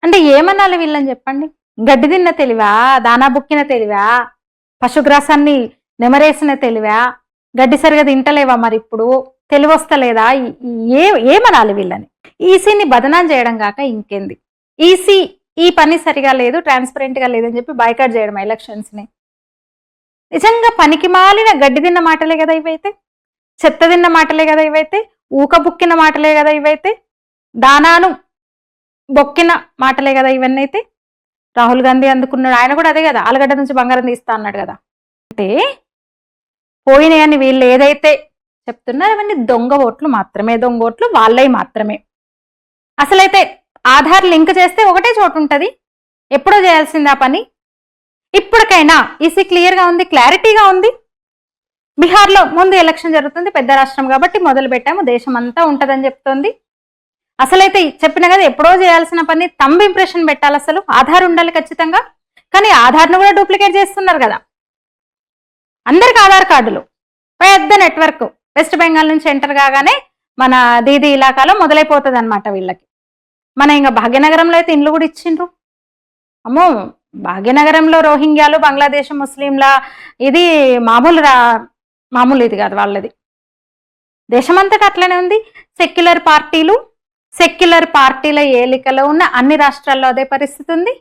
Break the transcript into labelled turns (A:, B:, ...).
A: అంటే ఏమనాలి వీళ్ళని చెప్పండి? గడ్డి తిన్న తెలివా, దానా బుక్కిన తెలివా, పశుగ్రాసాన్ని నెమరేసిన తెలివా, గడ్డి సరిగా తింటలేవా? మరి ఇప్పుడు తెలివొస్తలేదా? ఏమనాలి వీళ్ళని? ఈసీని బదనాం చేయడం కాక ఇంకేంది? ఈసీ ఈ పని సరిగా లేదు, ట్రాన్స్పరెంట్ గా లేదని చెప్పి బాయ్కాట్ చేయడం ఎలక్షన్స్ ని. నిజంగా పనికి మాలిన గడ్డి తిన్న మాటలే కదా ఇవైతే, చెత్త తిన్న మాటలే కదా ఇవైతే, ఊక బుక్కిన మాటలే కదా ఇవైతే, దానాను బొక్కిన మాటలే కదా ఇవన్నీ అయితే. రాహుల్ గాంధీ అందుకున్నాడు, ఆయన కూడా అదే కదా, ఆలుగడ్డ నుంచి బంగారం తీస్తా అన్నాడు కదా. అంటే పోయినాయని వీళ్ళు ఏదైతే చెప్తున్నారు అవన్నీ దొంగ ఓట్లు మాత్రమే, దొంగ ఓట్లు వాళ్ళవి మాత్రమే. అసలైతే ఆధార్ లింక్ చేస్తే ఒకటే చోటు ఉంటుంది, ఎప్పుడో చేయాల్సింది ఆ పని. ఇప్పటికైనా ఈసీ క్లియర్ గా ఉంది, క్లారిటీగా ఉంది. బీహార్లో ముందు ఎలక్షన్ జరుగుతుంది, పెద్ద రాష్ట్రం కాబట్టి మొదలు పెట్టాము, దేశం అంతా ఉంటదని చెప్తోంది. అసలైతే చెప్పిన కదా ఎప్పుడో చేయాల్సిన పని, తంబ్ ఇంప్రెషన్ పెట్టాలి, అసలు ఆధార్ ఉండాలి ఖచ్చితంగా. కానీ ఆధార్ను కూడా డూప్లికేట్ చేస్తున్నారు కదా. అందరికి ఆధార్ కార్డులు, పెద్ద నెట్వర్క్, వెస్ట్ బెంగాల్ నుంచి ఎంటర్ కాగానే మన దీది ఇలాకాలో మొదలైపోతుంది అనమాట వీళ్ళకి. మన ఇంకా భాగ్యనగరంలో అయితే ఇండ్లు కూడా ఇచ్చిండ్రు. అమ్మో, భాగ్యనగరంలో రోహింగ్యాలు, బంగ్లాదేశ్ ముస్లింల ఇది మామూలు ఇది కాదు వాళ్ళది. దేశమంతటా అట్లనే ఉంది. సెక్యులర్ పార్టీల ఏలికలో ఉన్న అన్ని రాష్ట్రాల్లో అదే పరిస్థితి ఉంది.